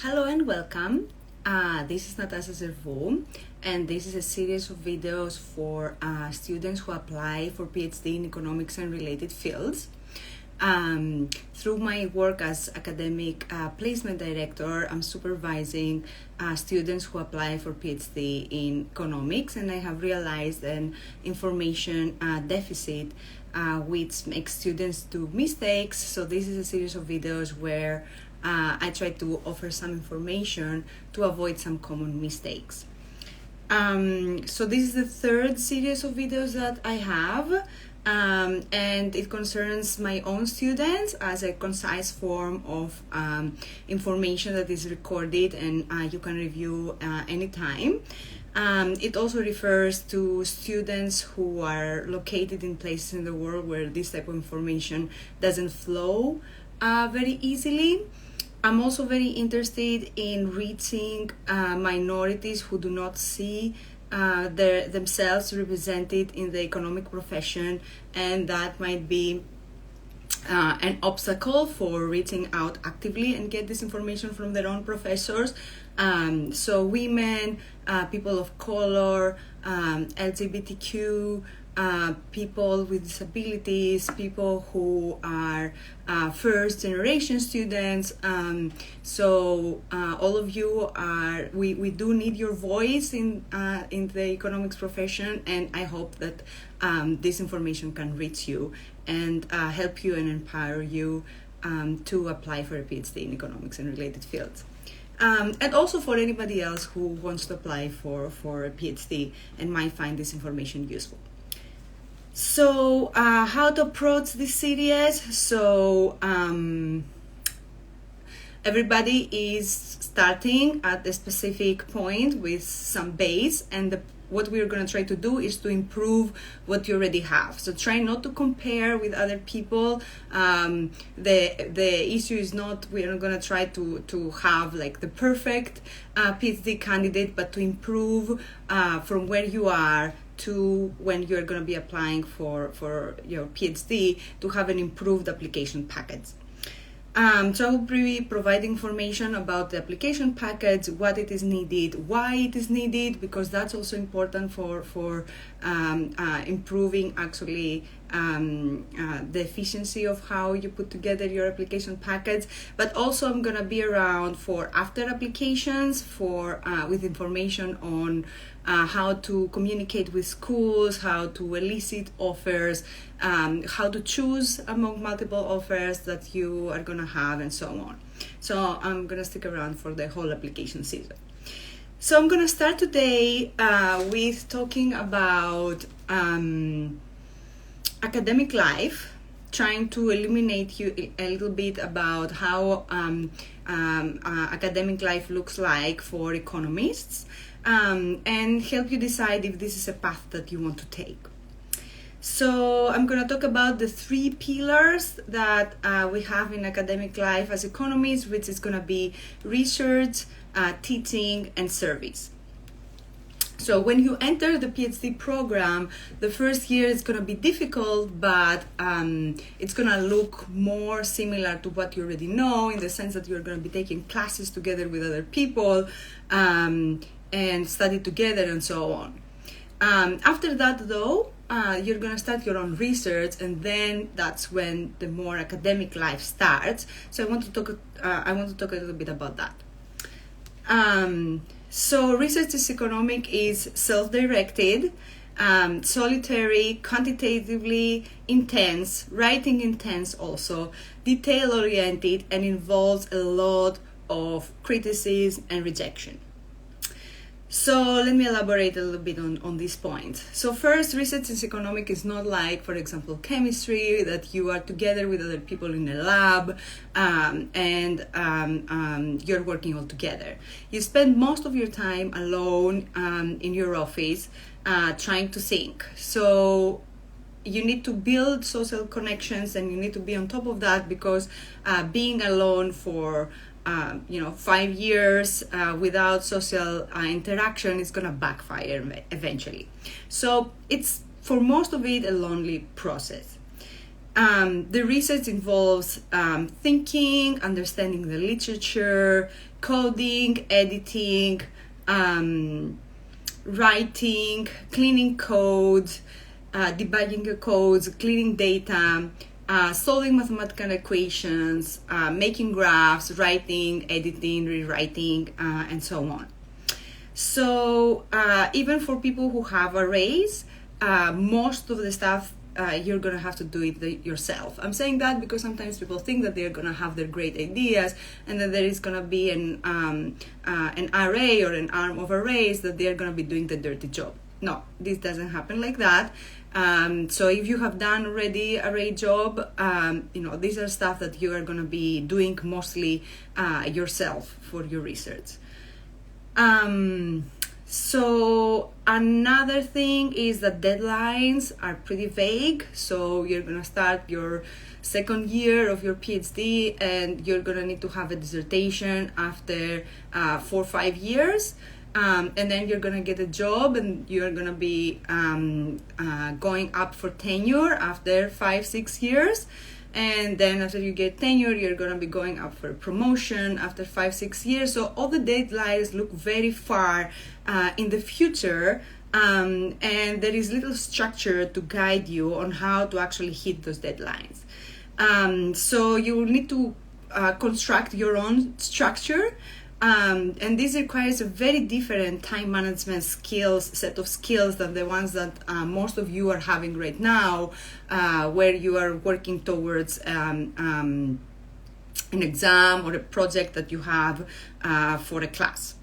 Hello and welcome. This is Natasha Zervo, and this is a series of videos for students who apply for Ph.D. in economics and related fields. Through my work as academic placement director, I'm supervising students who apply for PhD in economics, and I have realized an information deficit which makes students do mistakes. So this is a series of videos where I try to offer some information to avoid some common mistakes. So this is the third series of videos that I have. And it concerns my own students as a concise form of information that is recorded and you can review anytime. It also refers to students who are located in places in the world where this type of information doesn't flow very easily. I'm also very interested in reaching minorities who do not see themselves represented in the economic profession, and that might be an obstacle for reaching out actively and get this information from their own professors. So women, people of color, LGBTQ, people with disabilities, people who are first generation students. So all of you are, we do need your voice in the economics profession, and I hope that this information can reach you and help you and empower you to apply for a PhD in economics and related fields. And also for anybody else who wants to apply for a PhD and might find this information useful. So how to approach this series? So everybody is starting at a specific point with some base, and what we're going to try to do is to improve what you already have. So try not to compare with other people. The issue is not, we're not going to try to have like the perfect PhD candidate, but to improve from where you are to when you're going to be applying for your PhD, to have an improved application package. So I will be providing information about the application package, what it is needed, why it is needed, because that's also important for improving actually the efficiency of how you put together your application package. But also I'm going to be around for after applications for with information on how to communicate with schools, how to elicit offers, how to choose among multiple offers that you are going to have, and so on. So I'm going to stick around for the whole application season. So I'm going to start today with talking about academic life, trying to illuminate you a little bit about how academic life looks like for economists, and help you decide if this is a path that you want to take. So I'm going to talk about the three pillars that we have in academic life as economists, which is going to be research, teaching, and service. So when you enter the PhD program, the first year is going to be difficult, but it's going to look more similar to what you already know, in the sense that you're going to be taking classes together with other people and study together and so on. After that, though, you're going to start your own research, and then that's when the more academic life starts. So I want to talk a little bit about that. So research is economic is self-directed, solitary, quantitatively intense, writing intense also, detail-oriented, and involves a lot of criticism and rejection. So let me elaborate a little bit on this point. So first, research is economic is not like, for example, chemistry, that you are together with other people in a lab and you're working all together. You spend most of your time alone in your office trying to think. So you need to build social connections, and you need to be on top of that, because being alone for 5 years without social interaction is going to backfire eventually. So it's, for most of it, a lonely process. The research involves thinking, understanding the literature, coding, editing, writing, cleaning code, debugging your codes, cleaning data, solving mathematical equations, making graphs, writing, editing, rewriting, and so on. So even for people who have arrays, most of the stuff you're going to have to do it yourself. I'm saying that because sometimes people think that they're going to have their great ideas and that there is going to be an array or an arm of arrays that they're going to be doing the dirty job. No, this doesn't happen like that. So if you have done already array job, these are stuff that you are going to be doing mostly yourself for your research. So another thing is that deadlines are pretty vague. So you're going to start your second year of your PhD and you're going to need to have a dissertation after 4 or 5 years. And then you're going to get a job and you're going to be going up for tenure after 5-6 years. And then after you get tenure, you're going to be going up for promotion after 5-6 years. So all the deadlines look very far in the future. And there is little structure to guide you on how to actually hit those deadlines. So you will need to construct your own structure. And this requires a very different time management set of skills than the ones that most of you are having right now, where you are working towards an exam or a project that you have for a class.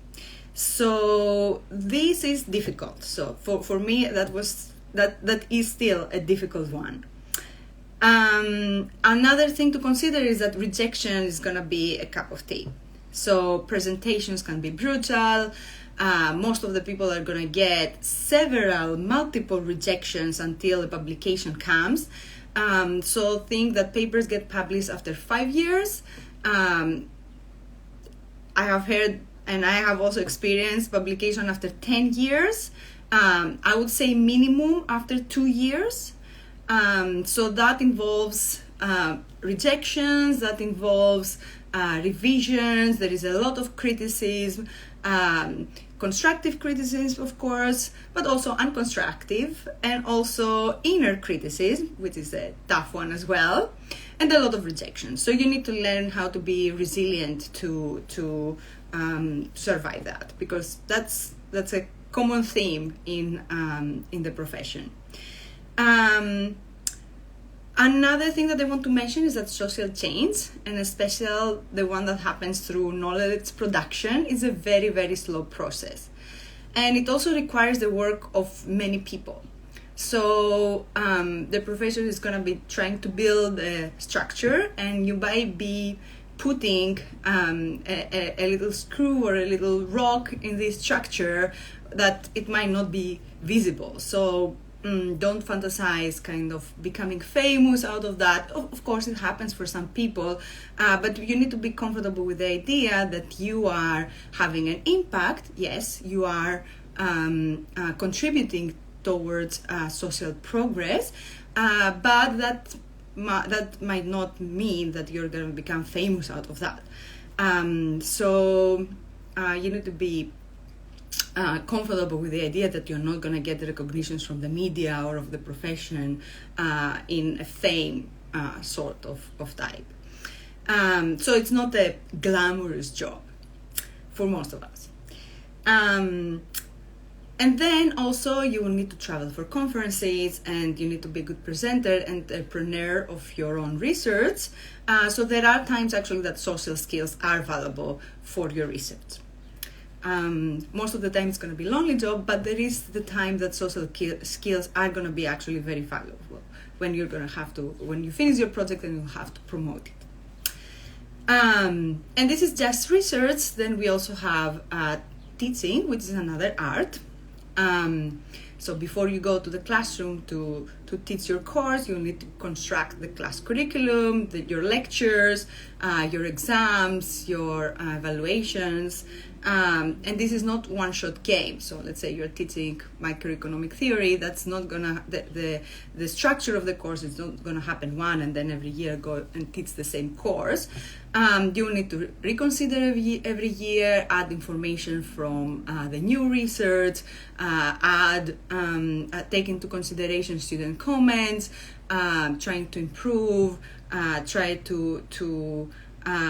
So this is difficult. So for me, that is still a difficult one. Another thing to consider is that rejection is going to be a cup of tea. So presentations can be brutal. Most of the people are going to get multiple rejections until a publication comes. So think that papers get published after 5 years. I have heard and I have also experienced publication after 10 years. I would say minimum after 2 years. So that involves rejections, that involves revisions. There is a lot of criticism, constructive criticism, of course, but also unconstructive, and also inner criticism, which is a tough one as well, and a lot of rejection. So you need to learn how to be resilient to survive that, because that's a common theme in the profession. Another thing that I want to mention is that social change, and especially the one that happens through knowledge production, is a very, very slow process. And it also requires the work of many people. So the professor is going to be trying to build a structure, and you might be putting a little screw or a little rock in this structure that it might not be visible. So don't fantasize kind of becoming famous out of that. Of course, it happens for some people, but you need to be comfortable with the idea that you are having an impact. Yes, you are contributing towards social progress, but that might not mean that you're going to become famous out of that. So you need to be comfortable with the idea that you're not going to get the recognitions from the media or of the profession in a fame sort of type. So it's not a glamorous job for most of us. And then also you will need to travel for conferences, and you need to be a good presenter and entrepreneur of your own research. So there are times actually that social skills are valuable for your research. Most of the time it's going to be a lonely job, but there is the time that social skills are going to be actually very valuable when you're going to have to, when you finish your project and you have to promote it. And this is just research. Then we also have teaching, which is another art. So before you go to the classroom to teach your course, you need to construct the class curriculum, your lectures, your exams, your evaluations, And this is not one-shot game. So let's say you're teaching microeconomic theory. That's not gonna the structure of the course is not gonna happen one and then every year go and teach the same course. You need to reconsider every year, add information from the new research, take into consideration student comments, trying to improve, try to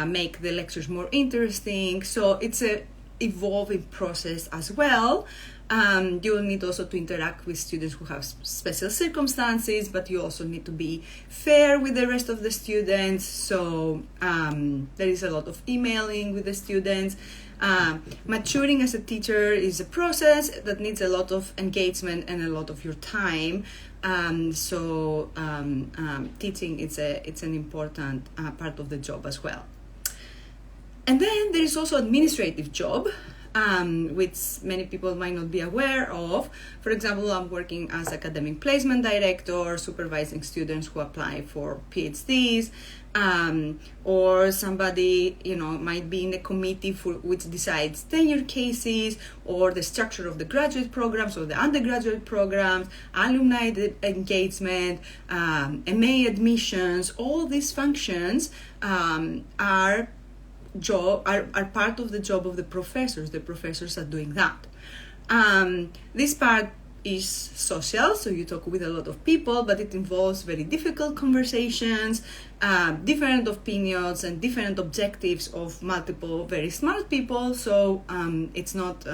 make the lectures more interesting. So it's a evolving process as well. You will need also to interact with students who have special circumstances, but you also need to be fair with the rest of the students. So there is a lot of emailing with the students. Maturing as a teacher is a process that needs a lot of engagement and a lot of your time. Teaching it's an important part of the job as well. And then there is also administrative job, which many people might not be aware of. For example, I'm working as academic placement director, supervising students who apply for PhDs, or somebody might be in a committee which decides tenure cases, or the structure of the graduate programs or the undergraduate programs, alumni engagement, MA admissions. All these functions are part of the job of the professors. The professors are doing that. This part is social, so you talk with a lot of people, but it involves very difficult conversations, different opinions and different objectives of multiple very smart people. So it's not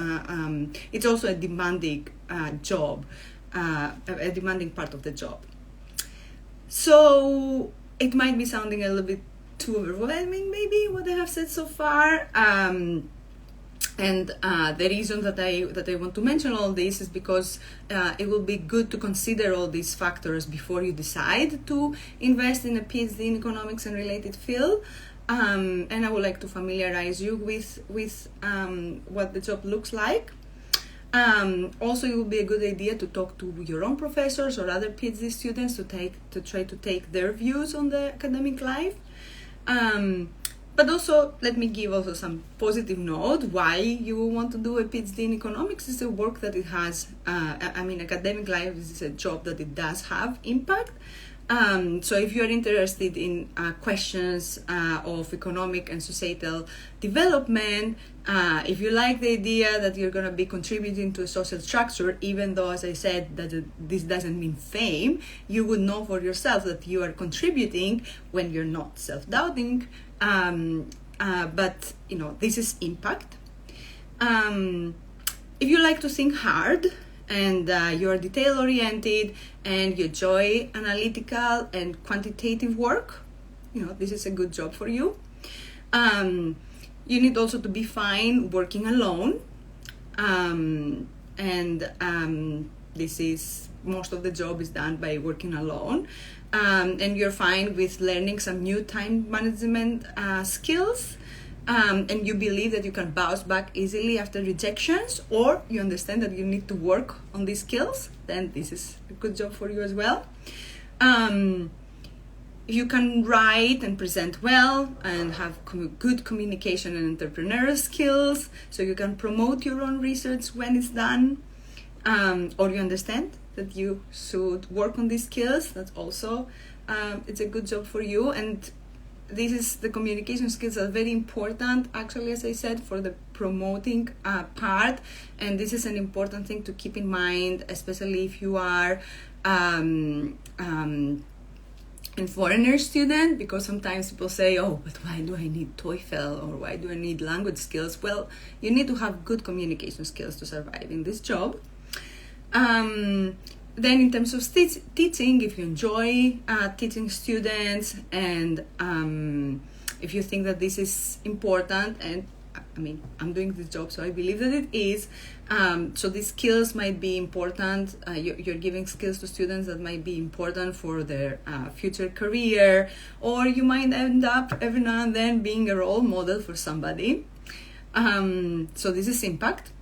it's also a demanding job, a demanding part of the job. So it might be sounding a little bit too overwhelming, maybe, what I have said so far. And the reason that I want to mention all this is because it will be good to consider all these factors before you decide to invest in a PhD in economics and related field. And I would like to familiarize you with what the job looks like. Also, it would be a good idea to talk to your own professors or other PhD students to try to take their views on the academic life. But also, let me give also some positive note why you want to do a PhD in economics. Is a work that it has, academic life is a job that it does have impact. So if you're interested in questions of economic and societal development, if you like the idea that you're going to be contributing to a social structure, even though, as I said, that this doesn't mean fame, you would know for yourself that you are contributing when you're not self-doubting. But this is impact. If you like to think hard, and you're detail-oriented and you enjoy analytical and quantitative work, this is a good job for you. You need also to be fine working alone. This is, most of the job is done by working alone. And you're fine with learning some new time management skills. And you believe that you can bounce back easily after rejections, or you understand that you need to work on these skills, then this is a good job for you as well. You can write and present well and have good communication and entrepreneurial skills, so you can promote your own research when it's done, or you understand that you should work on these skills. That's also, it's a good job for you. And the communication skills are very important, actually, as I said, for the promoting part. And this is an important thing to keep in mind, especially if you are a foreigner student, because sometimes people say, oh, but why do I need TOEFL, or why do I need language skills? Well, you need to have good communication skills to survive in this job. Then in terms of teaching, if you enjoy teaching students, and if you think that this is important, and I'm doing this job, so I believe that it is, so these skills might be important. You're giving skills to students that might be important for their future career, or you might end up every now and then being a role model for somebody. So this is impact.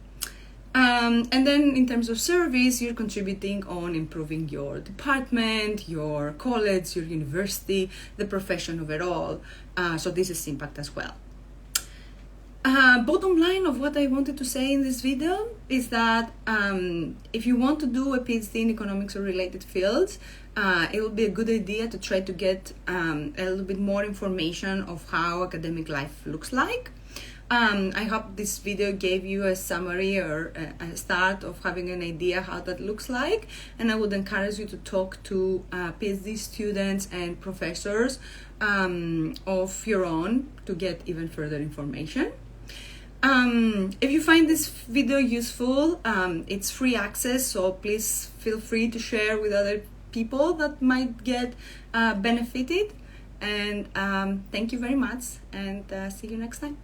And then in terms of service, you're contributing on improving your department, your college, your university, the profession overall. So this is impact as well. Bottom line of what I wanted to say in this video is that if you want to do a PhD in economics or related fields, it would be a good idea to try to get a little bit more information of how academic life looks like. I hope this video gave you a summary or a start of having an idea how that looks like, and I would encourage you to talk to PhD students and professors of your own to get even further information. If you find this video useful, it's free access, so please feel free to share with other people that might get benefited. And thank you very much, and see you next time.